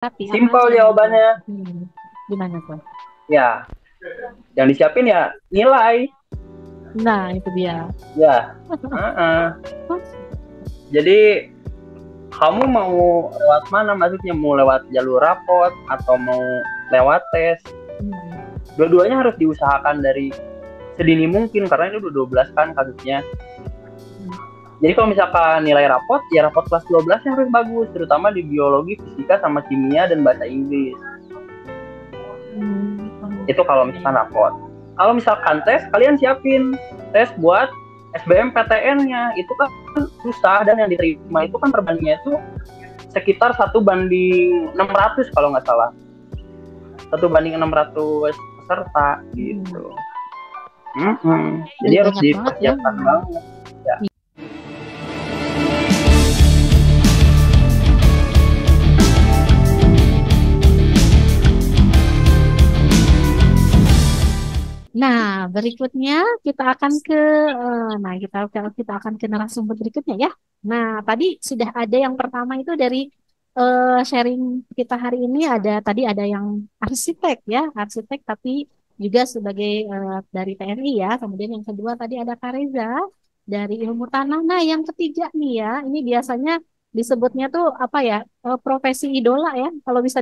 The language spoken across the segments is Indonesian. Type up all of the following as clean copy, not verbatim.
Tapi apa Simpel aja yang jawabannya. gimana tuh? Ya, yang disiapin ya nilai. Nah, itu dia. Ya, jadi kamu mau lewat mana? Maksudnya mau lewat jalur rapot atau mau lewat tes? Dua-duanya harus diusahakan dari sedini mungkin karena ini udah 12 kan kasusnya. Jadi kalau misalkan nilai rapot, ya rapot kelas 12 nya harus bagus, terutama di biologi, fisika, sama kimia, dan bahasa Inggris. Itu kalau misalkan rapot. Kalau misalkan tes, kalian siapin tes buat SBMPTN-nya. Itu kan susah, dan yang diterima itu kan perbandingannya itu sekitar 1:600 kalau nggak salah. 1:600 peserta gitu. Jadi harus dipersiapkan banget. Ya. Nah, berikutnya kita akan ke kita akan ke narasumber berikutnya ya. Nah, tadi sudah ada yang pertama itu dari sharing kita hari ini tadi ada yang arsitek ya, arsitek tapi juga sebagai dari TNI ya. Kemudian yang kedua tadi ada Kareza dari ilmu tanah. Nah, yang ketiga nih ya, ini biasanya disebutnya tuh apa ya? Profesi idola ya, kalau bisa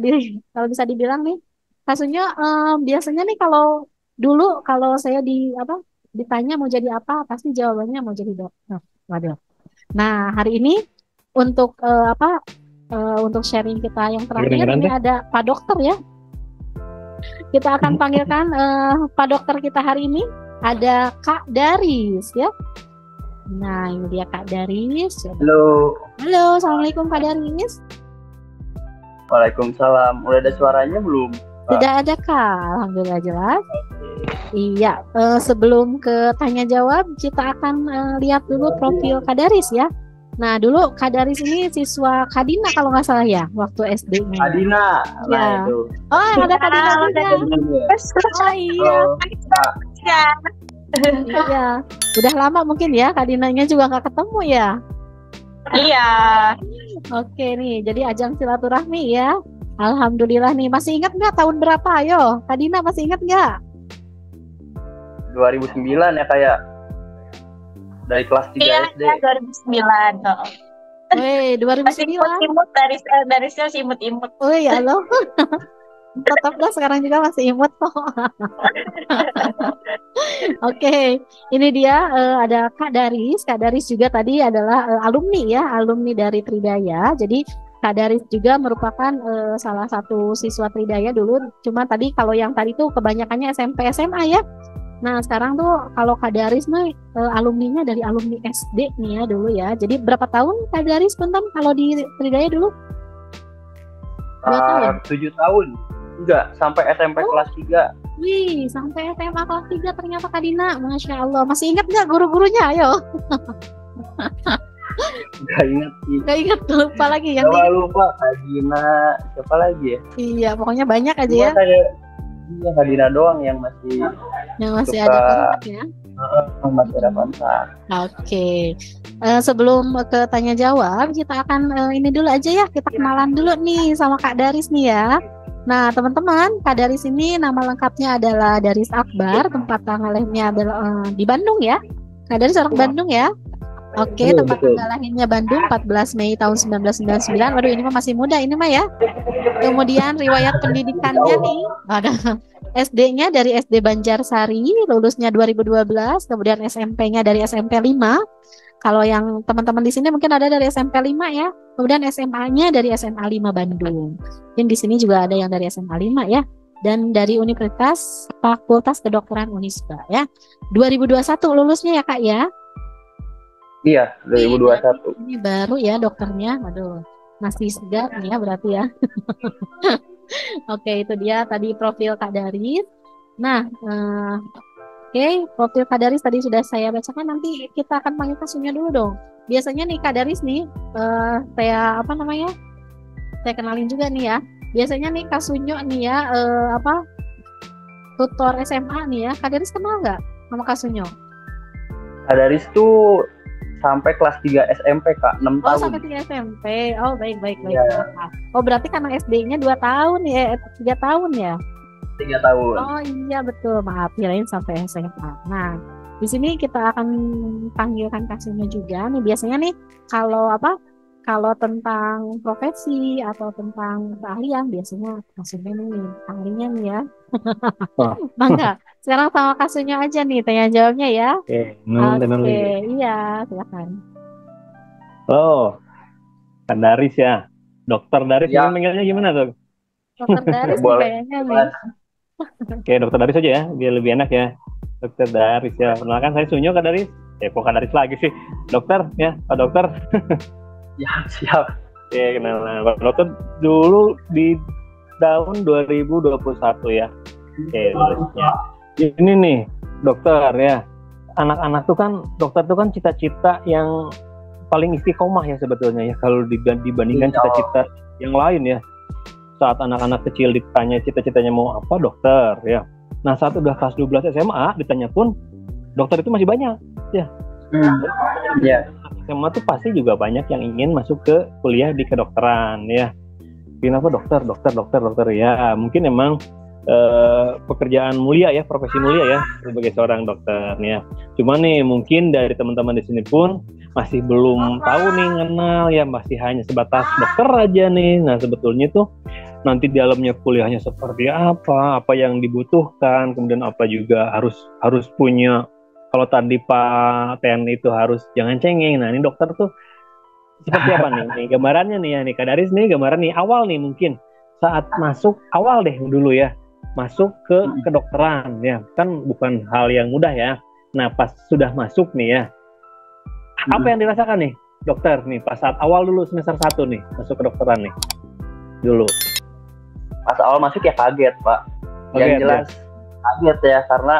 dibilang nih. Kasusnya biasanya nih kalau dulu kalau saya ditanya mau jadi apa, pasti jawabannya mau jadi dokter. Waduh. Nah, hari ini untuk untuk sharing kita yang terakhir ini ada Pak Dokter ya. Kita akan panggilkan Pak Dokter kita hari ini ada Kak Daris ya. Nah, ini dia Kak Daris. Halo. Halo, Assalamualaikum Kak Daris. Waalaikumsalam. Udah ada suaranya belum? Sudah ada Kak, alhamdulillah jelas. Iya, sebelum ke tanya jawab, kita akan lihat dulu profil Kak Daris ya. Nah, dulu Kak Daris ini siswa Kadina kalau nggak salah ya, waktu SD-nya. Kadina, ya. Itu. Oh, ada Kadina juga. Oh iya. Iya, udah lama mungkin ya Kadinanya juga nggak ketemu ya. Iya. Oke nih, jadi ajang silaturahmi ya. Alhamdulillah nih, masih ingat nggak tahun berapa? Ayo, Kadina masih ingat nggak? 2009 ya kayak dari kelas 3 SD. Iya, 2009. Weh, 2009. Imut dari saya imut-imut. Oh ya loh. Tetaplah sekarang juga masih imut kok. Oke, ini dia ada Kak Daris. Kak Daris juga tadi adalah alumni ya, alumni dari Tridaya. Jadi Kak Daris juga merupakan salah satu siswa Tridaya dulu. Cuma tadi kalau yang tadi tuh kebanyakannya SMP SMA ya. Nah sekarang tuh kalau Kak Daris nih alumninya dari alumni SD nih ya dulu ya. Jadi berapa tahun Kak Daris Punten kalau di Tridaya dulu? 7 tahun. Enggak, sampai SMP kelas 3. Wih, sampai SMA kelas 3 ternyata Kak Dina. Masya Allah. Masih ingat nggak guru-gurunya? Ayo. Gak ingat sih. Gak ingat, lupa lagi. Lupa Kak Dina. Siapa lagi ya? Iya, pokoknya banyak aja ya. Iya, Kak Dina doang yang masih ada kontak ya. Masih ada kontak. Oke. Sebelum ke tanya jawab, kita akan ini dulu aja ya. Kita kenalan dulu nih sama Kak Daris nih ya. Nah, teman-teman, Kak Daris ini nama lengkapnya adalah Daris Akbar, tempat tanggal lahirnya adalah di Bandung ya. Kak Daris orang Bandung ya. Oke, tempat tanggal lahirnya Bandung 14 Mei tahun 1999. Waduh, ini mah masih muda ini mah ya. Kemudian riwayat pendidikannya nih, ada SD-nya dari SD Banjarsari, lulusnya 2012, kemudian SMP-nya dari SMP 5. Kalau yang teman-teman di sini mungkin ada dari SMP 5 ya. Kemudian SMA-nya dari SMA 5 Bandung. Dan di sini juga ada yang dari SMA 5 ya. Dan dari Universitas Fakultas Kedokteran Unisba ya. 2021 lulusnya ya Kak ya. Iya, 2021. Ini baru ya dokternya. Aduh, masih segar nih ya berarti ya. Oke, itu dia tadi profil Kak Daris. Nah, Oke, profil Kak Daris tadi sudah saya bacakan. Nanti kita akan panggil kasusnya dulu dong. Biasanya nih Kak Daris nih, saya saya kenalin juga nih ya. Biasanya nih Kak Sunyo nih ya, tutor SMA nih ya. Kak Daris kenal nggak sama Kak Sunyo? Kak Daris tuh sampai kelas 3 SMP Kak, 6 Oh, tahun. sampai 3 SMP. Oh, baik. Iya. Oh, berarti karena SD-nya 2 tahun ya, 3 tahun ya? 3 tahun. Oh iya betul, maaf kirain sampai SMA. Nah, di sini kita akan panggilkan Kasihnya juga nih. Biasanya nih kalau apa? Kalau tentang profesi atau tentang keahlian biasanya Kasihnya nih ahlinya nih ya. Oh. Mangga. Sekarang sama Kasihnya aja nih tanya jawabnya ya. Oke, nol dan Oke, nol. iya, silakan. Halo, Kak Daris ya. Dokter Daris Ya. ini manggilnya gimana tuh? Dokter Daris nih Boleh. kayaknya nih. Oke, Dokter Daris aja ya, biar lebih enak ya. Dokter Daris ya. Perkenalkan saya Sunyo Kak Daris. Kok Kak Daris lagi sih? Dokter ya, Pak Dokter. Ya, siap. Oke, kenalan. Pak Dokter dulu di tahun 2021 ya. Oke, lulusnya. Ini nih, dokter ya. Anak-anak tuh kan, dokter tuh kan cita-cita yang paling istiqomah ya sebetulnya ya. Kalau dibandingkan Iya. cita-cita yang lain ya. Saat anak-anak kecil ditanya cita-citanya mau apa, dokter ya. Nah, saat udah kelas 12 SMA ditanya pun dokter itu masih banyak. Ya. SMA tuh pasti juga banyak yang ingin masuk ke kuliah di kedokteran ya. Kenapa dokter ya? Mungkin emang pekerjaan mulia ya, profesi mulia ya sebagai seorang dokter ya. Cuma nih mungkin dari teman-teman di sini pun masih belum tahu nih kenal ya, masih hanya sebatas dokter aja nih. Nah, sebetulnya tuh nanti di dalamnya kuliahnya seperti apa yang dibutuhkan, kemudian apa juga harus punya. Kalau tadi Pak Ten itu harus jangan cengeng. Nah, ini dokter tuh seperti apa nih? Nih gambarannya nih ya, nih Kak Daris nih gambaran nih awal nih mungkin saat masuk awal deh dulu ya, masuk ke kedokteran ya, kan bukan hal yang mudah ya. Nah, pas sudah masuk nih ya, apa yang dirasakan nih dokter nih pas saat awal dulu semester 1 nih masuk kedokteran nih dulu? Pas awal masuk ya kaget Pak. Kaget, Yang jelas kaget ya, karena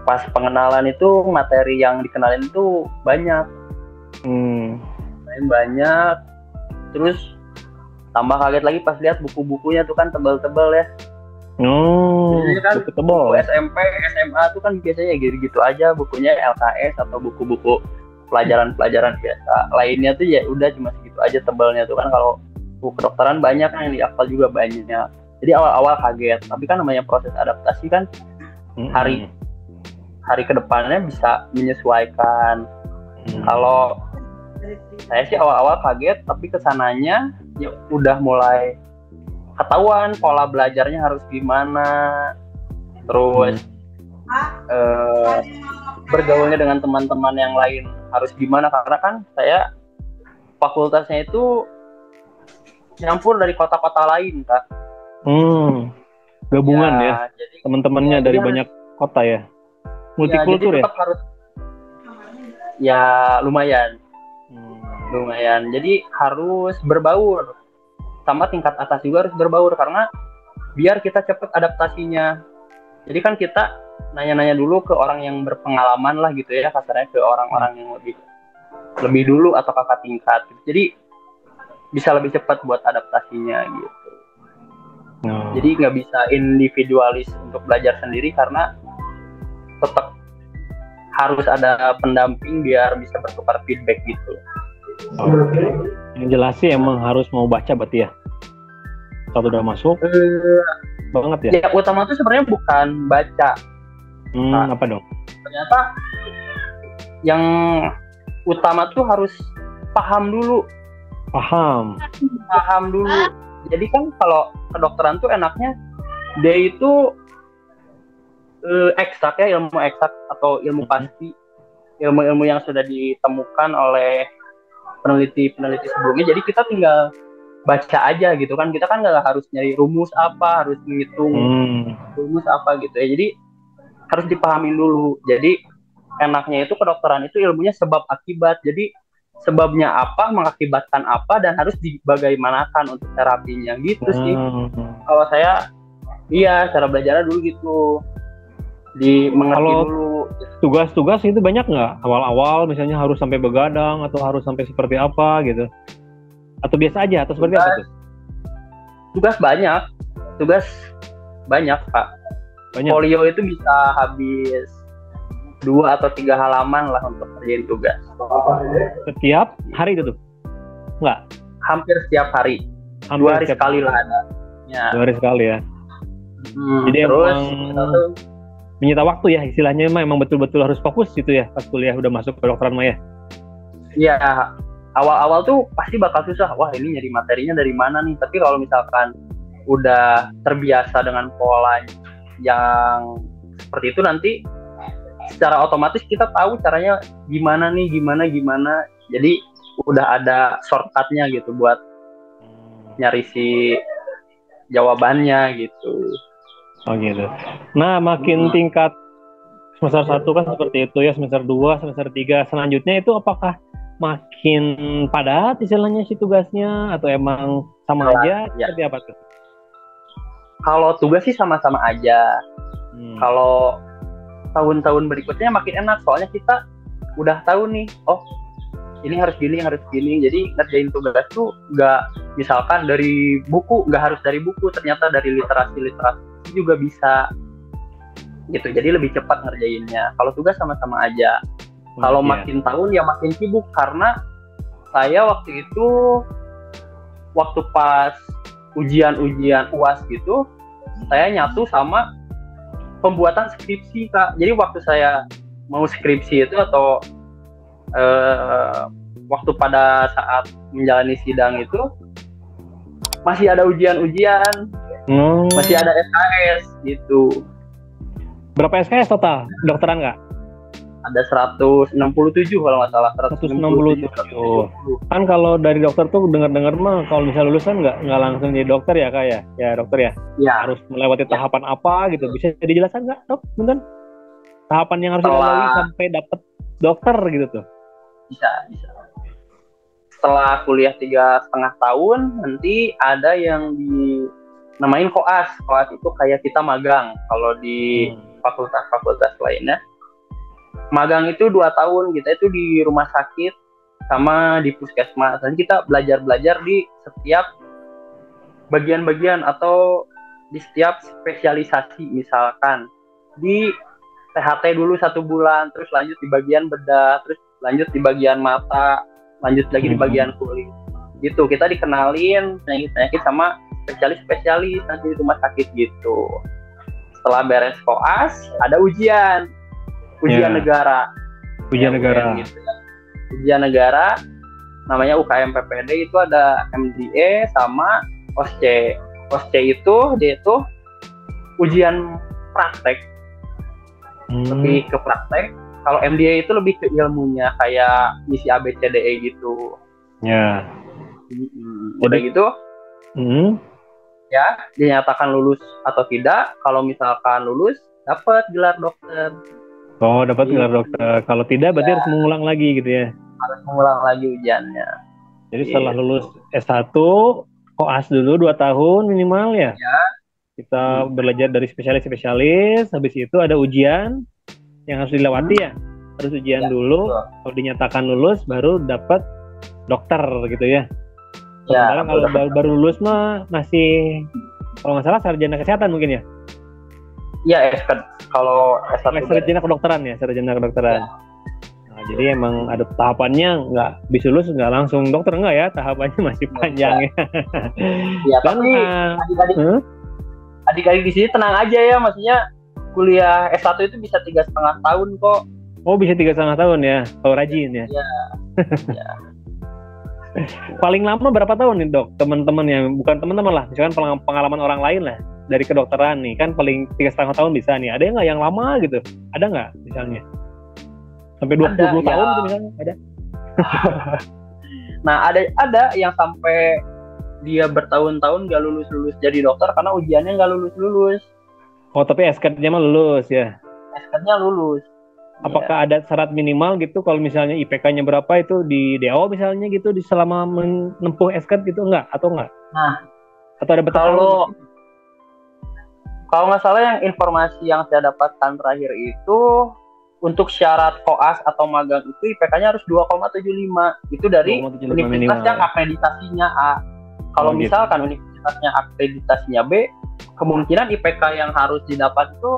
pas pengenalan itu materi yang dikenalin itu banyak. Banyak. Terus tambah kaget lagi pas lihat buku-bukunya tuh kan tebal-tebal ya. Jadi kan buku tebal. SMP, SMA tuh kan biasanya gitu-gitu aja bukunya, LKS atau buku-buku pelajaran-pelajaran biasa. Lainnya tuh ya udah cuma segitu aja tebalnya tuh kan. Kalau buku kedokteran banyak yang dihafal juga banyak. Jadi awal-awal kaget, tapi kan namanya proses adaptasi kan hari kedepannya bisa menyesuaikan. Kalau saya sih awal-awal kaget, tapi kesananya ya udah mulai ketahuan pola belajarnya harus gimana, terus bergaulnya dengan teman-teman yang lain harus gimana, karena kan saya fakultasnya itu nyampur dari kota-kota lain Kak. Gabungan ya, jadi teman-temannya dari banyak kota ya, multikultur jadi ya. tetap harus ya lumayan. Jadi harus berbaur sama tingkat atas juga, harus berbaur karena biar kita cepat adaptasinya. Jadi kan kita nanya-nanya dulu ke orang yang berpengalaman lah gitu ya, kasarnya ke orang-orang yang lebih dulu atau kakak tingkat. Jadi bisa lebih cepat buat adaptasinya gitu. Jadi nggak bisa individualis untuk belajar sendiri karena tetap harus ada pendamping biar bisa bertukar feedback gitu. Yang jelas sih emang harus mau baca berarti ya. Kalau udah masuk banget ya. Yang utama tuh sebenarnya bukan baca. Apa dong? Ternyata yang utama tuh harus paham dulu. Paham dulu. Jadi kan kalau kedokteran tuh enaknya dia itu eksak ya, ilmu eksak atau ilmu pasti, ilmu-ilmu yang sudah ditemukan oleh peneliti sebelumnya. Jadi kita tinggal baca aja gitu kan, kita kan nggak harus nyari rumus apa, harus menghitung rumus apa gitu ya. Jadi harus dipahamin dulu. Jadi enaknya itu kedokteran itu ilmunya sebab akibat. Jadi sebabnya apa mengakibatkan apa dan harus dibagaimanakan untuk terapinya gitu sih. Kalau saya cara belajarnya dulu gitu, dimengerti dulu. Tugas-tugas itu banyak nggak awal-awal, misalnya harus sampai begadang atau harus sampai seperti apa gitu, atau biasa aja atau seperti apa tuh? Tugas banyak Pak. Banyak. Polio itu bisa habis 2 atau 3 halaman lah untuk kerjain tugas. Setiap hari itu tuh? Enggak? Hampir setiap hari. 2 hari sekali lah ada. Ya. 2 hari sekali ya. Jadi terus emang menyita waktu ya, istilahnya emang betul-betul harus fokus gitu ya pas kuliah udah masuk ke kedokteran mah ya. Iya, awal-awal tuh pasti bakal susah. Wah, ini nyari materinya dari mana nih? Tapi kalau misalkan udah terbiasa dengan pola yang seperti itu, nanti secara otomatis kita tahu caranya gimana nih, gimana. Jadi udah ada shortcutnya gitu buat nyari si jawabannya gitu. Oh gitu. Nah, makin tingkat semester 1 kan seperti itu ya, semester 2, semester 3 selanjutnya itu apakah makin padat istilahnya si tugasnya atau emang sama aja? Ya. Seperti apa tuh? Kalau tugas sih sama-sama aja. Kalau tahun-tahun berikutnya makin enak, soalnya kita udah tahu nih, oh ini harus gini. Jadi ngerjain tugas tuh nggak misalkan dari buku, nggak harus dari buku, ternyata dari literasi juga bisa gitu. Jadi lebih cepat ngerjainnya. Kalau tugas sama-sama aja. Kalau makin tahun ya makin sibuk, karena saya waktu itu pas ujian UAS gitu, saya nyatu sama pembuatan skripsi, Kak. Jadi waktu saya mau skripsi itu atau waktu pada saat menjalani sidang itu masih ada ujian-ujian, masih ada SKS gitu. Berapa SKS total? Kedokteran nggak? Ada 167 kalau nggak salah. 167. Kan kalau dari dokter tuh dengar-dengar mah kalau misalnya lulus kan nggak langsung jadi dokter ya, Kak ya? Ya dokter ya? Ya. Harus melewati tahapan apa gitu? Bisa dijelaskan nggak, Dok? Mungkin tahapan yang harus dilalui sampai dapat dokter gitu tuh? Bisa. Setelah kuliah 3,5 tahun, nanti ada yang dinamain koas. Koas itu kayak kita magang. Kalau di fakultas lainnya, magang itu 2 tahun. Kita itu di rumah sakit sama di puskesmas. Dan kita belajar di setiap bagian-bagian atau di setiap spesialisasi. Misalkan di THT dulu 1 bulan, terus lanjut di bagian bedah, terus lanjut di bagian mata, lanjut lagi di bagian kulit. Gitu, kita dikenalin penyakit-penyakit sama spesialis nanti di rumah sakit gitu. Setelah beres koas, ada ujian negara. Ujian negara. Gitu. Ujian negara namanya UKM PPD, itu ada MDE sama OSCE. OSCE itu dia itu ujian praktek. Lebih ke praktek. Kalau MDA itu lebih ke ilmunya, kayak misi ABCDE gitu. Ya. Udah gitu, ya dinyatakan lulus atau tidak. Kalau misalkan lulus, dapat gelar dokter. Oh, dapat gelar dokter. Kalau tidak, berarti harus mengulang lagi gitu ya? Harus mengulang lagi ujiannya. Jadi setelah lulus S1, koas dulu 2 tahun minimal ya? Ya. Kita belajar dari spesialis, habis itu ada ujian yang harus dilewati ya, harus ujian dulu. Kalau dinyatakan lulus baru dapat dokter gitu ya. Sementara kalau baru lulus mah masih, kalau nggak salah, sarjana kesehatan mungkin ya. Iya, kalau sarjana kedokteran ya, sarjana kedokteran. Nah, jadi emang ada tahapannya, nggak bisa lulus nggak langsung dokter, nggak ya, tahapannya masih panjang ya. Iya, tapi adik-adik di sini tenang aja ya, maksudnya kuliah S1 itu bisa 3,5 tahun kok. Oh, bisa 3,5 tahun ya, kalau rajin ya? Iya. Paling lama berapa tahun nih, Dok? Teman-teman yang, bukan teman-teman lah, misalkan pengalaman orang lain lah, dari kedokteran nih, kan paling 3,5 tahun bisa nih. Ada nggak yang lama gitu? Ada nggak misalnya? Sampai 20 tahun gitu misalnya, ada? Nah, ada yang sampai dia bertahun-tahun gak lulus-lulus jadi dokter karena ujiannya gak lulus-lulus. Oh, tapi SK-nya mah lulus ya? SK-nya lulus. Apakah ada syarat minimal gitu, kalau misalnya IPK-nya berapa itu di DO misalnya gitu, di selama menempuh SK gitu, enggak? Atau enggak? Nah, atau ada kalau nggak salah yang informasi yang saya dapatkan terakhir itu, untuk syarat koas atau magang itu IPK-nya harus 2,75. Itu dari universitas yang akreditasinya A. Kalau misalkan universitasnya akreditasinya B, kemungkinan IPK yang harus didapat itu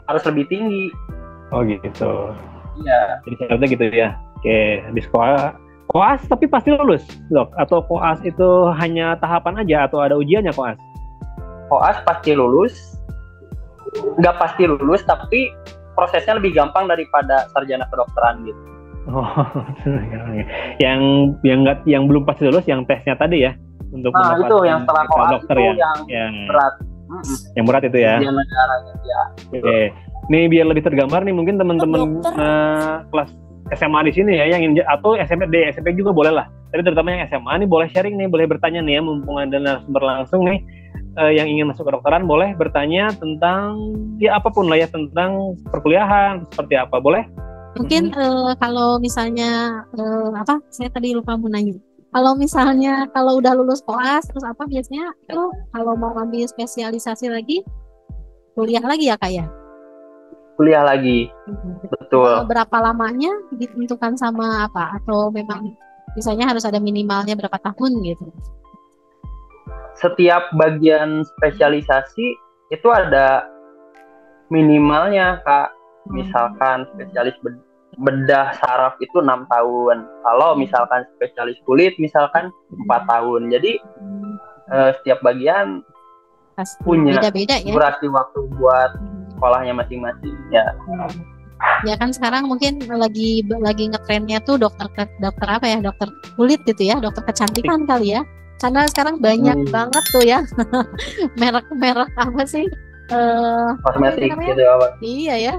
harus lebih tinggi. Oh gitu. Iya. Jadi syaratnya gitu ya. Oke, habis koas tapi pasti lulus, Dok? Atau koas itu hanya tahapan aja atau ada ujiannya koas? Koas pasti lulus, nggak pasti lulus, tapi prosesnya lebih gampang daripada sarjana kedokteran gitu. Oh, yang belum pasti lulus yang tesnya tadi ya untuk Nah itu yang setelah koas dokter itu ya. yang berat. Yang berat itu ya. Ujian negaranya ya. Oke. Nih biar lebih tergambar nih mungkin teman-teman kelas SMA di sini ya yang atau SMP juga boleh lah. Tapi terutama yang SMA nih boleh sharing nih, boleh bertanya nih ya mumpung ada narasumber langsung nih yang ingin masuk ke kedokteran boleh bertanya tentang ya apapun lah ya tentang perkuliahan seperti apa boleh. Mungkin kalau misalnya saya tadi lupa mau nanya. Kalau misalnya kalau udah lulus koas terus apa biasanya itu kalau mau ambil spesialisasi lagi kuliah lagi ya Kak ya? Kuliah lagi. Betul. Berapa lamanya ditentukan sama apa atau memang misalnya harus ada minimalnya berapa tahun gitu? Setiap bagian spesialisasi itu ada minimalnya Kak. Misalkan spesialis bedah saraf itu 6 tahun. Kalau misalkan spesialis kulit misalkan 4 tahun. Jadi setiap bagian pasti punya beda-beda ya. durasi waktu buat sekolahnya masing-masing ya. Ya kan sekarang mungkin lagi ngetrennya tuh dokter apa ya? Dokter kulit gitu ya, dokter kecantikan kali ya. Karena sekarang banyak banget tuh ya merek-merek apa sih? Kosmetik gitu apa? Iya ya.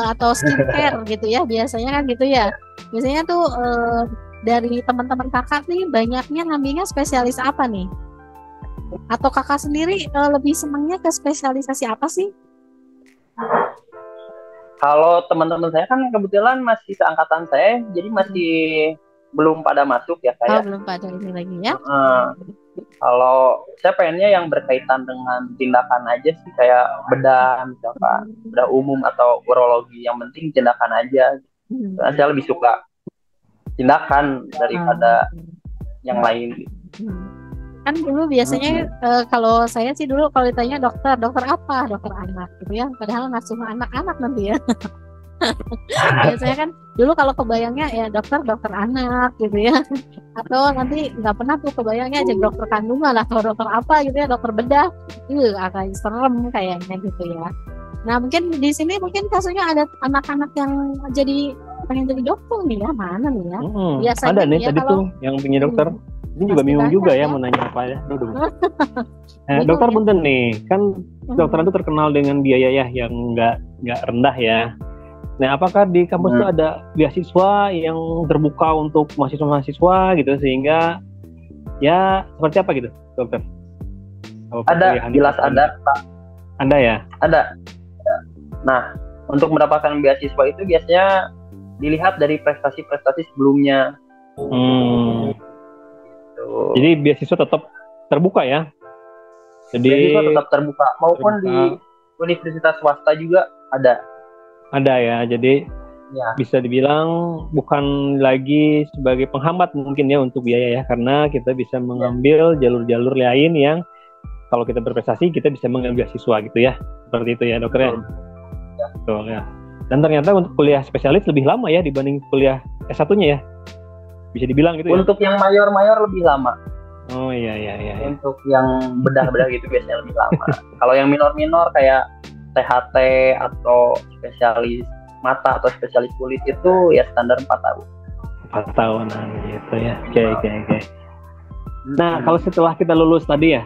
Atau skincare gitu ya, biasanya kan gitu ya. Biasanya tuh dari teman-teman kakak nih banyaknya ngambilnya spesialis apa nih? Atau kakak sendiri lebih senangnya ke spesialisasi apa sih? Kalau teman-teman saya kan kebetulan masih seangkatan saya, jadi masih belum pada masuk ya kayak. Belum pada ini lagi ya. Kalau saya pengennya yang berkaitan dengan tindakan aja sih kayak bedah misalkan bedah umum atau urologi, yang penting tindakan aja. Karena saya lebih suka tindakan daripada yang lain. Kan dulu biasanya kalau saya sih dulu kalau ditanya dokter apa? Dokter anak gitu ya. Padahal nggak cuma anak-anak nanti ya. Biasanya kan dulu kalau kebayangnya ya dokter anak gitu ya. Atau nanti nggak pernah tuh kebayangnya aja dokter kandungan lah, atau dokter apa gitu ya, dokter bedah. Agak serem kayaknya gitu ya. Nah mungkin di sini mungkin kasusnya ada anak-anak yang pengen jadi dokter nih ya, mana nih ya? Biasanya ada nih ya, tadi tuh yang pengen dokter. Ini juga bingung juga ya mau nanya apa ya. Dokter punten nih, kan kedokteran itu terkenal dengan biaya ya yang nggak rendah ya. Nah, apakah di kampus itu ada beasiswa yang terbuka untuk mahasiswa-mahasiswa gitu sehingga ya seperti apa gitu, dokter? Ada, jelas ada, Pak. Ada ya? Ada. Nah, untuk mendapatkan beasiswa itu biasanya dilihat dari prestasi-prestasi sebelumnya. Jadi beasiswa tetap terbuka ya? Jadi beasiswa tetap terbuka, maupun di universitas swasta juga ada. Ada ya, jadi bisa dibilang bukan lagi sebagai penghambat mungkin ya untuk biaya ya, karena kita bisa mengambil jalur-jalur lain yang kalau kita berprestasi kita bisa mengambil beasiswa gitu ya, seperti itu ya dokter ya. Betul ya. Dan ternyata untuk kuliah spesialis lebih lama ya dibanding kuliah S1-nya ya, bisa dibilang gitu ya. Untuk yang mayor lebih lama. Oh iya. Untuk yang bedah-bedah gitu biasanya lebih lama. Kalau yang minor kayak THT atau spesialis mata atau spesialis kulit itu ya standar 4 tahun. 4 tahunan gitu ya. Oke. Nah, kalau setelah kita lulus tadi ya,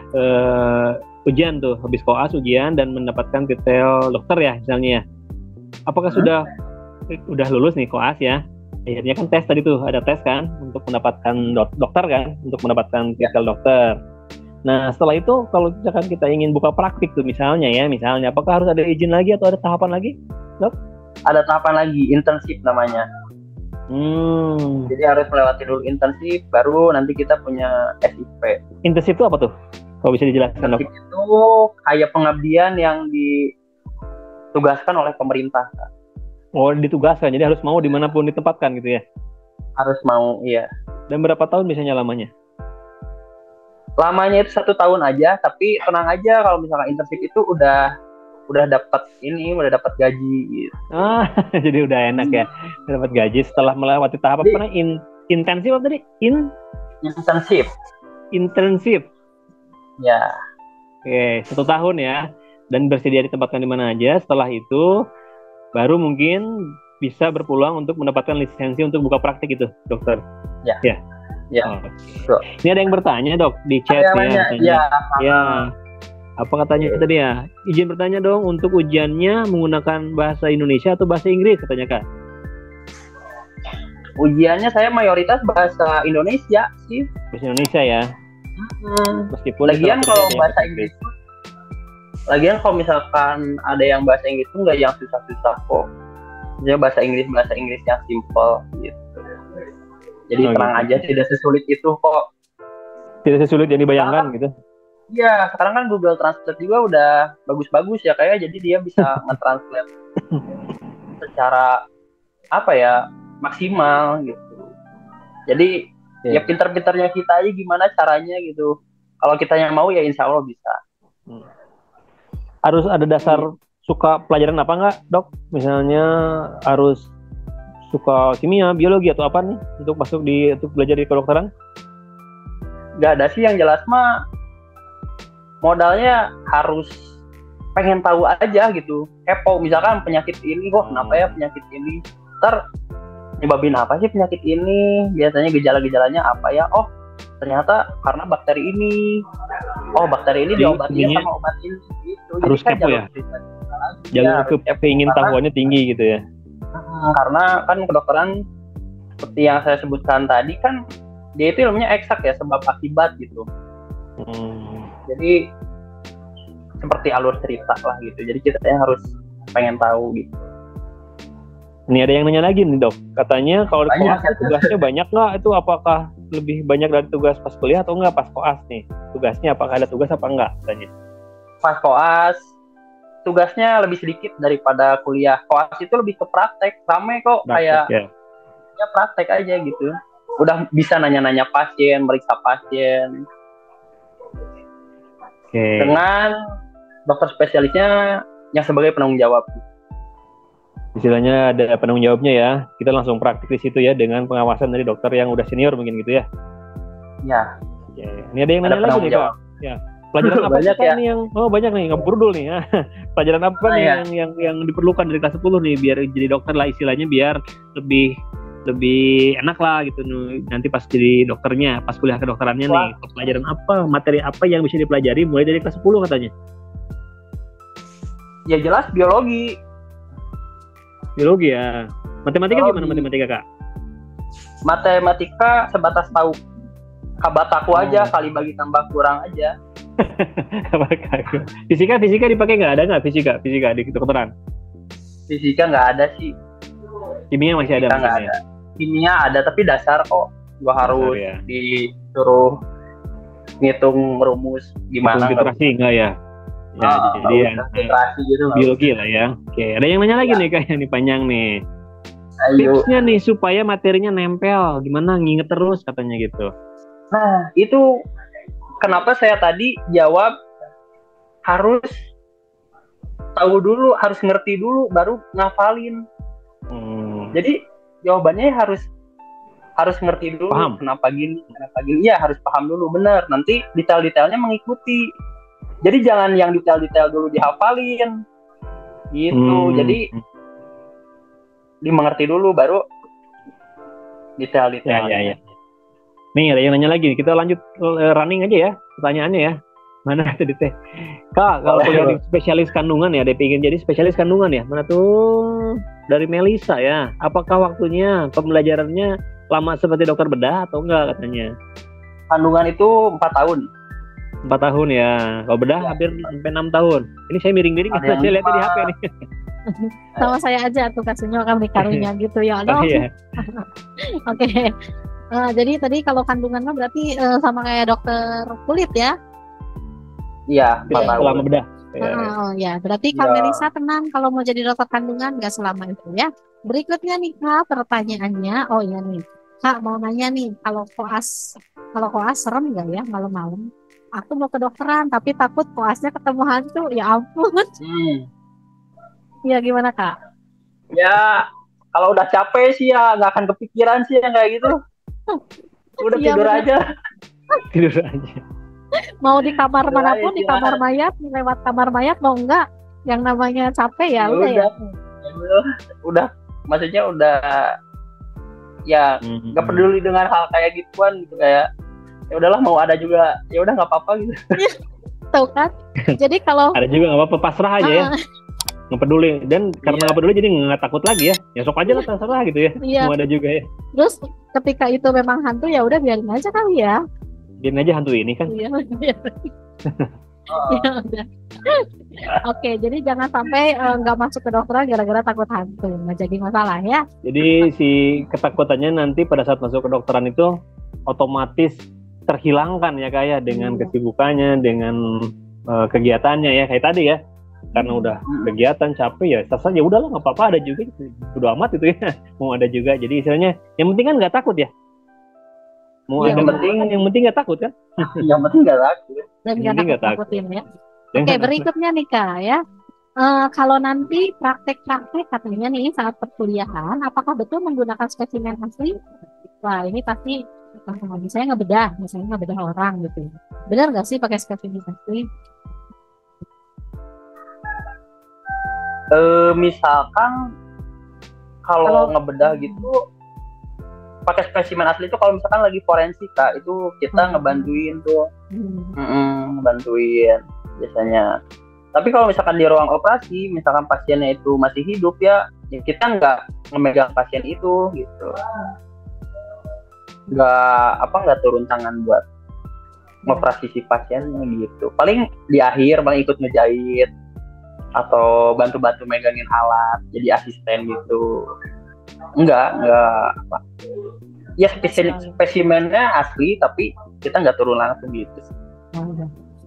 ujian tuh, habis koas ujian dan mendapatkan titel dokter ya misalnya ya. Apakah sudah lulus nih koas ya? Akhirnya kan tes tadi tuh, ada tes kan untuk mendapatkan dokter kan, untuk mendapatkan titel dokter. Nah, setelah itu kalau misalkan kita ingin buka praktik tuh misalnya, apakah harus ada izin lagi atau ada tahapan lagi, Dok? Ada tahapan lagi, internship namanya. Jadi harus melewati dulu internship, baru nanti kita punya SIP. Internship itu apa tuh? Kalau bisa dijelaskan, Dok? Internship itu kayak pengabdian yang ditugaskan oleh pemerintah. Oh, ditugaskan, jadi harus mau dimanapun ditempatkan gitu ya? Harus mau, iya. Dan berapa tahun biasanya lamanya? Lamanya itu 1 tahun aja, tapi tenang aja kalau misalkan internship itu udah udah dapat gaji gitu. Jadi udah enak ya, dapat gaji setelah melewati tahap apa namanya, intensif apa tadi? Intensif. Ya. Oke, 1 tahun ya, dan bersedia ditempatkan di mana aja. Setelah itu baru mungkin bisa berpeluang untuk mendapatkan lisensi untuk buka praktik itu, dokter. Ya. Oh. Ini ada yang bertanya dok di chat ya. Ya. Apa katanya tadi ya? Izin bertanya dong, untuk ujiannya menggunakan bahasa Indonesia atau bahasa Inggris katanya kak? Ujiannya saya mayoritas bahasa Indonesia sih. Bahasa Indonesia ya. Meskipun lagian kalau bahasa Inggris, kalau misalkan ada yang bahasa Inggris itu nggak yang susah-susah kok. Dia bahasa Inggris yang simple gitu. Jadi tenang aja, tidak sesulit itu kok. Tidak sesulit yang dibayangkan gitu. Iya, sekarang kan Google Translate juga udah bagus-bagus ya kayak, jadi dia bisa nge-translate secara maksimal gitu. Jadi ya pintar-pintarnya kita aja gimana caranya gitu. Kalau kita yang mau ya insya Allah bisa. Harus ada dasar suka pelajaran apa nggak dok? Misalnya harus suka kimia, biologi atau apa nih untuk untuk belajar di kedokteran? Nggak ada sih, yang jelas mah modalnya harus pengen tahu aja gitu. Kepo, misalkan penyakit ini kok kenapa ya penyakit ini, ntar nyebabin apa sih penyakit ini, biasanya gejala-gejalanya apa ya, oh ternyata karena bakteri ini, oh bakteri ini diobatin sama obat ini gitu. Harus jadi kepo ya, jalur keingin tahuannya tinggi gitu ya. Karena kan kedokteran seperti yang saya sebutkan tadi kan dia itu ilmunya eksak ya, sebab akibat gitu. Jadi seperti alur cerita lah gitu, jadi kita yang harus pengen tahu gitu. Ini ada yang nanya lagi nih dok, katanya kalau di koas tugasnya banyak nggak? Itu apakah lebih banyak dari tugas pas kuliah atau nggak pas koas nih? Tugasnya apakah ada tugas apa enggak katanya? Pas koas tugasnya lebih sedikit daripada kuliah. Koas itu lebih ke praktek, rame kok, kayak ya praktek aja gitu. Udah bisa nanya-nanya pasien, meriksa pasien. Dengan dokter spesialisnya yang sebagai penanggung jawab. Istilahnya ada penanggung jawabnya ya. Kita langsung praktik di situ ya dengan pengawasan dari dokter yang udah senior mungkin gitu ya. Ya. Ini ada yang nanya lagi nih Kak. Ya. Pelajaran apa sih Kak nih yang banyak nih, ngebur dulu nih. Pelajaran apa nih yang diperlukan dari kelas 10 nih biar jadi dokter lah istilahnya, biar lebih enak lah gitu nanti pas jadi dokternya, pas kuliah kedokterannya nih. Pelajaran apa, materi apa yang bisa dipelajari mulai dari kelas 10 katanya? Ya jelas biologi ya. Matematika gimana matematika Kak? Matematika sebatas tahu kabataku aja, kali bagi tambah kurang aja. Fisika dipakai nggak? Ada nggak fisika di kedokteran? Fisika nggak ada sih. Kimia masih ada. Nggak ada. Kimia ada tapi dasar kok. Gua harus disuruh ngitung rumus gimana. Konsentrasi nggak ya? Ya, jadi gitu, biologi lah ya. Oke, ada yang nanya lagi nih kayak nih panjang nih. Ayo. Tipsnya nih supaya materinya nempel, gimana nginget terus katanya gitu. Nah, itu kenapa saya tadi jawab harus tahu dulu, harus ngerti dulu baru ngafalin. Jadi jawabannya harus ngerti dulu. Paham. Kenapa gini. Iya, harus paham dulu, benar. Nanti detail-detailnya mengikuti. Jadi jangan yang detail-detail dulu dihafalin gitu. Jadi dimengerti dulu baru detail-detailnya. Ya. Nih ada yang nanya lagi, kita lanjut running aja ya pertanyaannya ya. Mana tadi teh Kak, kalau kuliah di spesialis kandungan ya, dia pengen jadi spesialis kandungan ya, mana tuh dari Melisa ya, apakah waktunya pembelajarannya lama seperti dokter bedah atau enggak katanya? Kandungan itu 4 tahun. 4 tahun ya. Kalau bedah hampir sampai 6 tahun. Ini saya miring-miring karena saya lihat di HP nih. Sama saya aja tuh kasihnya kami karunya gitu ya. Iya. Oke. Jadi tadi kalau kandungan mah berarti sama kayak dokter kulit ya? Iya, 4 tahun. Selama bedah. Ya, berarti Kak Melisa tenang kalau mau jadi dokter kandungan nggak selama itu ya. Berikutnya nih Kak, pertanyaannya. Oh iya nih. Kak mau nanya nih, kalau koas serem nggak ya malam-malam? Aku mau kedokteran tapi takut koasnya ketemu hantu, ya ampun. Iya gimana Kak? Ya kalau udah capek sih ya nggak akan kepikiran sih yang kayak gitu. Udah Iya tidur benar. aja. Tidur aja. Mau di kamar Tidur aja manapun, di kamar istirahat. mayat, lewat kamar mayat mau enggak, yang namanya capek ya Ya udah ya. udah. Ya udah. Maksudnya udah ya nggak peduli dengan hal kayak gituan gitu, kayak ya udahlah mau ada juga ya udah nggak apa-apa gitu. Tahu kan? Jadi kalau Ada juga nggak apa-apa, pasrah aja ya, nggak peduli. Dan karena Iya. nggak peduli jadi nggak takut lagi ya. Ya sok aja lah, terserah gitu ya. iya, Mau ada juga ya. terus ketika itu memang hantu ya udah biarin aja kali ya. Biarin aja hantu ini kan. Iya, ya udah. Oke, jadi jangan sampai nggak masuk ke dokter gara-gara takut hantu, nggak jadi masalah ya. Jadi si ketakutannya nanti pada saat masuk ke dokteran itu otomatis terhilangkan ya kayak dengan kesibukannya, dengan kegiatannya ya kayak tadi ya. Karena udah kegiatan capek ya, ya udahlah nggak apa-apa, ada juga gitu. Udah amat itu ya. Mau ada juga. Jadi istilahnya yang penting kan nggak takut ya. Mau Iya, ada betul. yang penting nggak takut kan. Yang penting nggak takut. Dan Yang nggak penting nggak takut. takut-takutin ya. Jangan Oke, takut. berikutnya nih Kak ya. Kalau nanti praktek-praktek katanya nih saat perkuliahan, apakah betul menggunakan spesimen asli? Wah, ini pasti misalnya ngebedah orang gitu. Benar nggak sih pakai spesimen asli? Misalkan kalau ngebedah gitu pakai spesimen asli itu kalau misalkan lagi forensik Kak, itu kita ngebantuin tuh. Ngebantuin biasanya. Tapi kalau misalkan di ruang operasi, misalkan pasiennya itu masih hidup ya kita nggak memegang pasien itu gitu. Nggak turun tangan buat ngoperasi si pasiennya gitu. Paling di akhir paling ikut ngejahit atau bantu-bantu megangin alat, jadi asisten gitu. Enggak apa. Ya spesimennya asli tapi kita nggak turun langsung gitu.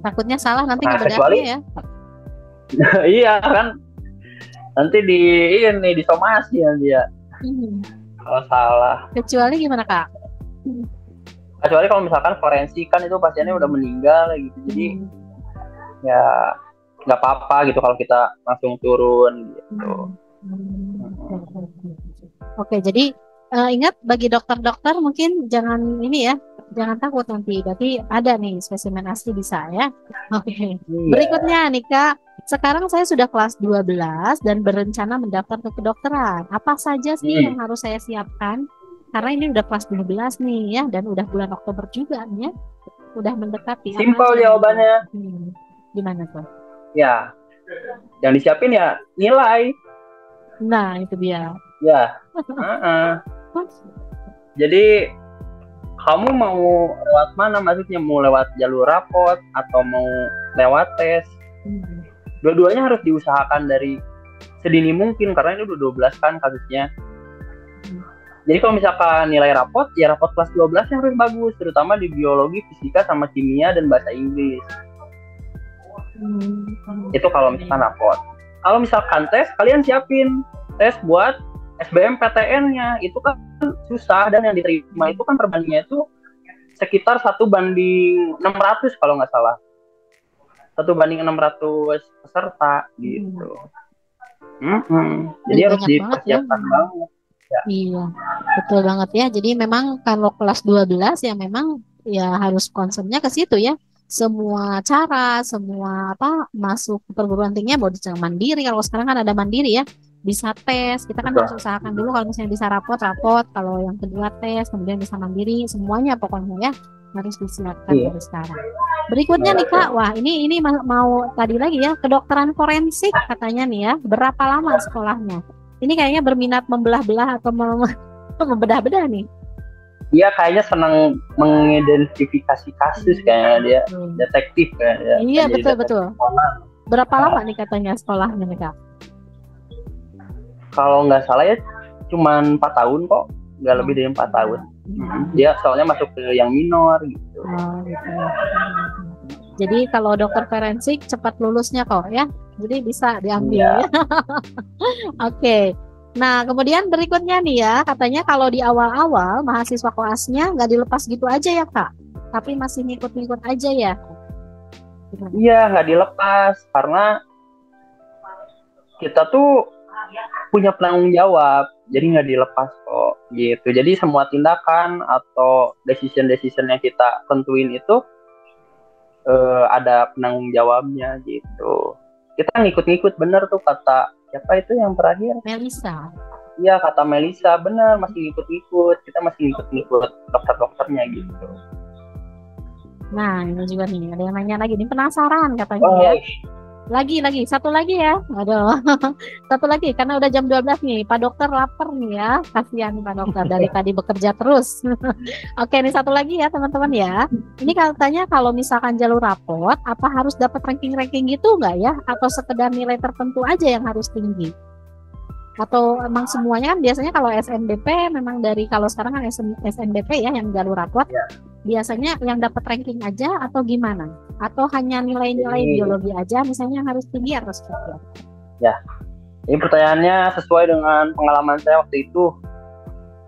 Takutnya salah nanti kecuali ya. Iya kan, nanti disomasi nanti ya. Kalau salah. Kecuali gimana Kak? Kecuali kalau misalkan forensik kan itu pasiennya udah meninggal gitu, jadi ya nggak apa-apa gitu kalau kita langsung turun gitu. Oke, jadi ingat bagi dokter-dokter mungkin jangan takut nanti. Berarti ada nih spesimen asli bisa ya. Oke. Berikutnya nih Kak, sekarang saya sudah kelas 12 dan berencana mendaftar ke kedokteran. Apa saja sih yang harus saya siapkan? Karena ini udah kelas 12 nih ya, dan udah bulan Oktober juga nih ya. Udah mendekati. Simpel jawabannya. Gimana tuh? Ya, yang disiapin ya nilai. Nah, itu dia. Ya. Jadi kamu mau lewat mana? Maksudnya mau lewat jalur rapot atau mau lewat tes? Dua-duanya harus diusahakan dari sedini mungkin karena ini udah 12 kan kasusnya. Jadi kalau misalkan nilai rapot, ya rapot kelas 12 yang harus bagus, terutama di biologi, fisika, sama kimia, dan bahasa Inggris. Itu kalau misalkan rapot. Kalau misalkan tes, kalian siapin tes buat SBMPTN-nya. Itu kan susah, dan yang diterima itu kan perbandingannya itu sekitar 1:600 kalau nggak salah. 1:600 peserta gitu. Jadi harus dipersiapkan banget. Ya. Iya, betul banget ya. Jadi memang kalau kelas 12 ya memang ya harus concernnya ke situ ya. Semua cara, semua masuk perguruan tingginya mau mandiri. Kalau sekarang kan ada mandiri ya, bisa tes. Kita kan harus usahakan dulu kalau misalnya bisa rapot. Kalau yang kedua tes, kemudian bisa mandiri. Semuanya pokoknya ya harus disiapkan dari sekarang. Berikutnya nih Kak, wah ini mau tadi lagi ya, kedokteran forensik katanya nih ya. Berapa lama sekolahnya? Ini kayaknya berminat membelah-belah atau membedah-bedah nih. Iya, kayaknya senang mengidentifikasi kasus kayaknya dia, detektif kan ya. Iya, betul. Berapa lama nih katanya sekolahnya nih Kak? Kalau nggak salah ya cuman 4 tahun kok, nggak lebih dari 4 tahun. Dia soalnya masuk ke yang minor gitu. Gitu. Jadi kalau dokter forensik cepat lulusnya kok ya. Jadi bisa diambil ya. Oke. Nah, kemudian berikutnya nih ya, katanya kalau di awal-awal mahasiswa koasnya nggak dilepas gitu aja ya Kak, tapi masih ngikut-ngikut aja ya? Iya, nggak dilepas karena kita tuh punya penanggung jawab, jadi nggak dilepas kok gitu. Jadi semua tindakan atau decision yang kita tentuin itu ada penanggung jawabnya gitu. Kita ngikut-ngikut, bener tuh kata siapa itu yang terakhir? Melisa. Iya, kata Melisa, bener, masih ngikut-ngikut. Kita masih ngikut-ngikut dokter-dokternya gitu. Nah, ini juga nih, ada yang nanya lagi nih, penasaran katanya ya. Lagi, satu lagi ya. Aduh, satu lagi, karena udah jam 12 nih. Pak dokter lapar nih ya. Kasihan Pak dokter, dari tadi bekerja terus. Oke, ini satu lagi ya teman-teman ya. Ini katanya kalau misalkan jalur rapot, apa harus dapat ranking-ranking gitu nggak ya? Atau sekedar nilai tertentu aja yang harus tinggi? Atau emang semuanya kan biasanya kalau SNBP memang dari, kalau sekarang kan SNBP ya yang jalur rapot, biasanya yang dapat ranking aja atau gimana? Atau hanya nilai-nilai biologi aja misalnya yang harus tinggi atau seperti apa? Ya, ini pertanyaannya sesuai dengan pengalaman saya waktu itu.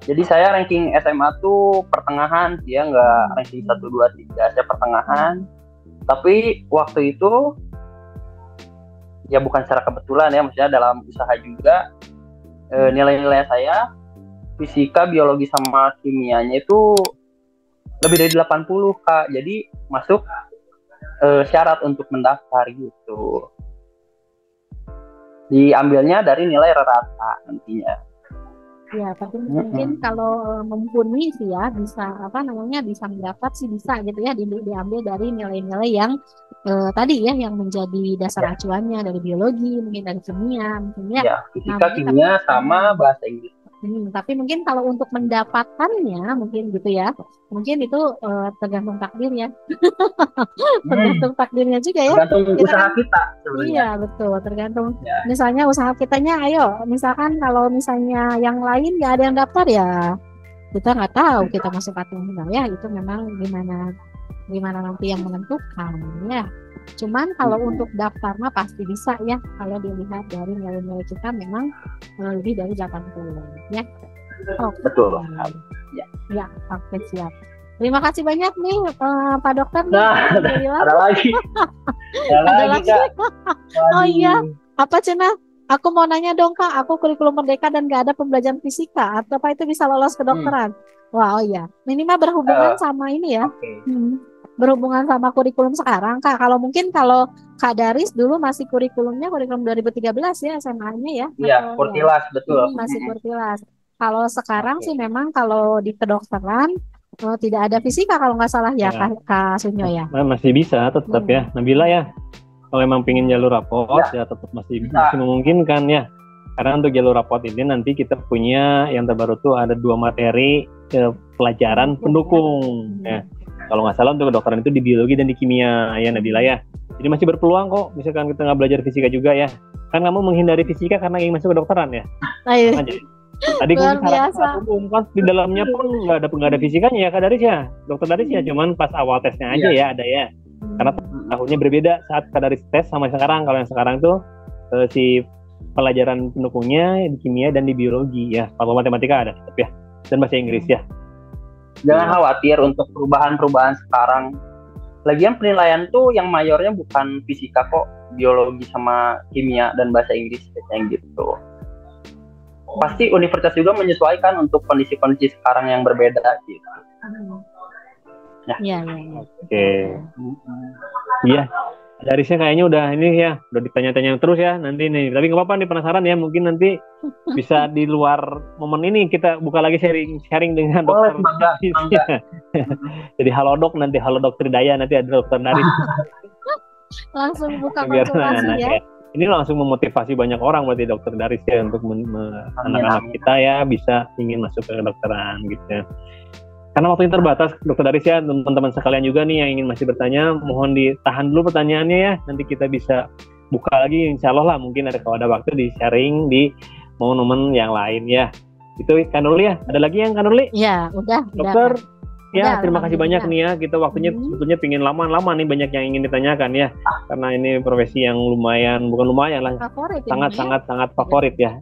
Jadi saya ranking SMA tuh pertengahan, ya nggak ranking 1, 2, 3, saya pertengahan. Tapi waktu itu ya bukan secara kebetulan ya, maksudnya dalam usaha juga. Nilai-nilai saya fisika, biologi sama kimianya itu lebih dari 80 Kak. Jadi masuk syarat untuk mendaftar gitu. Diambilnya dari nilai rata nantinya. Ya, tapi mungkin kalau mumpuni sih ya bisa bisa mendapat sih, bisa gitu ya, diambil dari nilai-nilai yang tadi ya yang menjadi dasar acuannya dari biologi, mungkin dari kimia, mungkin ya. Ya, fisika, kimia sama bahasa Inggris. Tapi mungkin kalau untuk mendapatkannya mungkin gitu ya, mungkin itu tergantung takdir ya. Tergantung takdirnya juga ya. Tergantung usaha kita sebenarnya. Iya betul, tergantung. Ya. Misalnya usaha kitanya, ayo misalkan kalau misalnya yang lain nggak ada yang daftar ya, kita nggak tahu kita masuk atau enggak ya, itu memang gimana nanti yang menentukan ya. Cuman kalau untuk daftar mah pasti bisa ya, kalau dilihat dari nilai-nilai kita memang lebih dari 80 ya. Oke. Betul. Ya, oke, siap. Terima kasih banyak nih Pak Dokter. Nah, ada lagi. Ada lagi. Oh iya, apa Cina? Aku mau nanya dong Kak, aku kurikulum merdeka dan gak ada pembelajaran fisika, atau apa itu bisa lolos kedokteran? Wah, oh iya, minimal berhubungan sama ini ya. Berhubungan sama kurikulum sekarang Kak. Kalau mungkin kalau Kak Daris dulu masih kurikulum 2013 ya SMA-nya ya. Iya, Kurtilas betul. Masih Kurtilas. Kalau sekarang sih memang kalau di kedokteran tidak ada fisika kalau nggak salah ya, Kak Sunyo ya. Masih bisa tetap ya, Nabila ya. Kalau memang pingin jalur rapot ya tetap masih memungkinkan ya. Karena untuk jalur rapot ini nanti kita punya yang terbaru tuh ada 2 materi pelajaran pendukung ya. Kalau nggak salah untuk kedokteran itu di biologi dan di kimia ya Nabila ya. Jadi masih berpeluang kok, misalkan kita nggak belajar fisika juga ya. Kan kamu menghindari fisika karena ingin masuk kedokteran ya. Tadi kan di dalamnya pun nggak ada fisikanya ya Kak Daris ya, Dokter Daris ya. Cuman pas awal tesnya aja ya ada ya. Karena tahunnya berbeda saat Kak Daris tes sama sekarang. Kalau yang sekarang tuh si pelajaran pendukungnya di kimia dan di biologi ya. Kalau matematika ada tetap ya, dan bahasa Inggris ya. Jangan khawatir untuk perubahan-perubahan sekarang. Lagian penilaian tuh yang mayornya bukan fisika kok, biologi sama kimia dan bahasa Inggris kayak gitu. Pasti universitas juga menyesuaikan untuk kondisi-kondisi sekarang yang berbeda gitu. Ya. Oke. Iya. Darisnya kayaknya udah ini ya, udah ditanya-tanya terus ya nanti nih. Tapi nggak apa-apa nih, penasaran ya, mungkin nanti bisa di luar momen ini kita buka lagi sharing dengan dokter. Jadi halodoc nanti, halodoc Tridaya nanti ada Dokter Daris. Langsung buka konsultasi ya. Ini langsung memotivasi banyak orang berarti Dokter Daris ya untuk anak-anak kita ya bisa ingin masuk ke kedokteran gitu ya. Karena waktunya terbatas, Dokter Daris ya, teman-teman sekalian juga nih yang ingin masih bertanya, mohon ditahan dulu pertanyaannya ya. Nanti kita bisa buka lagi, insya Allah lah, mungkin kalau ada waktu di sharing di momen-momen yang lain ya. Itu Kak Nurli ya, ada lagi yang Kak Nurli? Ya, udah. Dokter, ya terima kasih banyak nih ya. Kita waktunya sebetulnya pingin lama-lama nih, banyak yang ingin ditanyakan ya. Karena ini profesi yang bukan lumayan lah, sangat favorit ya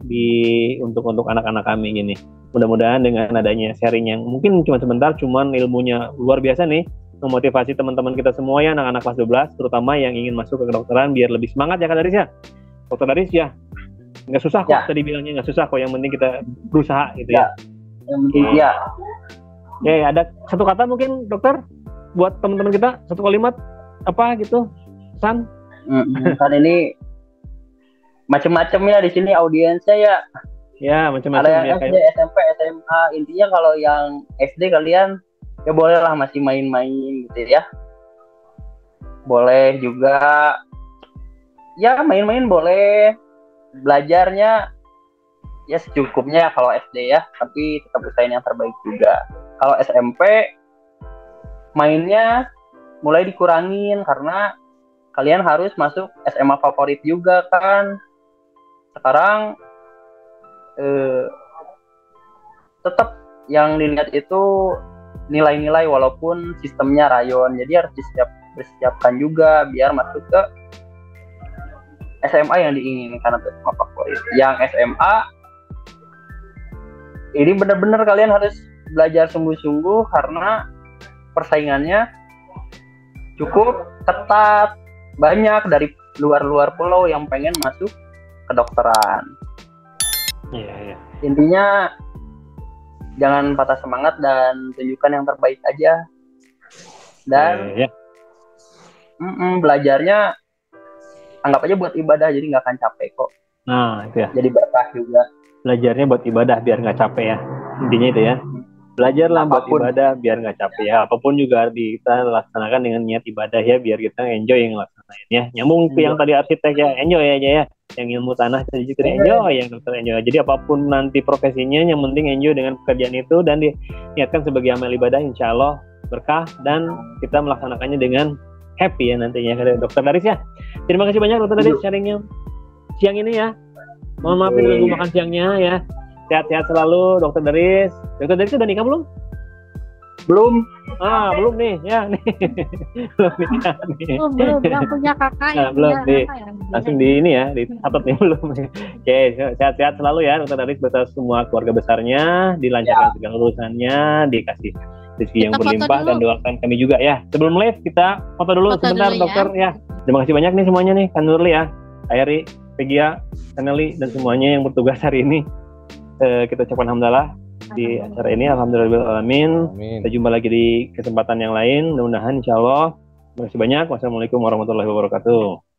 untuk anak-anak kami gini. Mudah-mudahan dengan adanya sharing yang mungkin cuma sebentar, cuman ilmunya luar biasa nih, memotivasi teman-teman kita semua ya, anak-anak kelas 12, terutama yang ingin masuk ke kedokteran biar lebih semangat ya Kak Daris ya. Dokter Daris ya, Nggak susah kok, Ya. tadi bilangnya nggak susah kok, yang penting kita berusaha gitu ya. Yang penting ya. Ya, ada satu kata mungkin dokter buat teman-teman kita, satu kalimat apa gitu, pesan. Kan ini macam-macam ya di sini audiensnya ya. Ya, Ada macam-macam yang ya SD, kayak. SMP, SMA. Intinya kalau yang SD kalian ya bolehlah masih main-main gitu ya. Boleh juga ya main-main boleh. Belajarnya ya secukupnya kalau SD ya, tapi tetap usahain yang terbaik juga. Kalau SMP mainnya mulai dikurangin karena kalian harus masuk SMA favorit juga kan. Sekarang tetap yang dilihat itu nilai-nilai walaupun sistemnya rayon, jadi harus bersiapkan juga biar masuk ke SMA yang diinginkan atau SMA favorit. Yang SMA ini benar-benar kalian harus belajar sungguh-sungguh karena persaingannya cukup ketat, banyak dari luar-luar pulau yang pengen masuk kedokteran. Iya. Intinya jangan patah semangat dan tunjukkan yang terbaik aja. Dan Ya. Belajarnya anggap aja buat ibadah, jadi nggak akan capek kok. Nah, itu ya. Jadi berkah juga. Belajarnya buat ibadah biar nggak capek ya. Intinya itu ya. Belajarlah buat Apapun. ibadah biar nggak capek ya. Apapun juga kita laksanakan dengan niat ibadah ya, biar kita enjoy yang laksanain ya. Nyambung ke yang tadi arsitek ya, enjoy aja ya. Yang ilmu tanah tadi juga enjoy, yang dokter enjoy. Jadi apapun nanti profesinya, yang penting enjoy dengan pekerjaan itu dan diniatkan sebagai amal ibadah, insya Allah berkah dan kita melaksanakannya dengan happy ya nantinya, dokter Daris ya. Terima kasih banyak dokter Daris sharingnya siang ini ya. Mohon maaf ini ganggu makan siangnya ya. Sehat-sehat selalu dokter Daris. Dokter Daris udah nikah belum? Belum. Belum nih ya nih. Belum nikah nih. Belum, yang punya kakak yang Belum punya nih. apa ya? Langsung di ini ya, dicatat nih belum. Oke, sehat-sehat selalu ya dokter Daris beserta semua keluarga besarnya, dilancarkan segala urusannya, dikasih rezeki yang Kita foto berlimpah dulu. dan doakan kami juga ya. Sebelum live kita foto dulu Foto sebentar dulu ya. dokter ya. Terima kasih banyak nih semuanya nih, Kan Nurli ya, Ayari, Pegia, Kaneli dan semuanya yang bertugas hari ini. Kita ucapkan alhamdulillah di acara ini, alhamdulillahirrahmanirrahim. Amin. Kita jumpa lagi di kesempatan yang lain, mudah-mudahan insyaallah. Terima kasih banyak. Wassalamualaikum warahmatullahi wabarakatuh.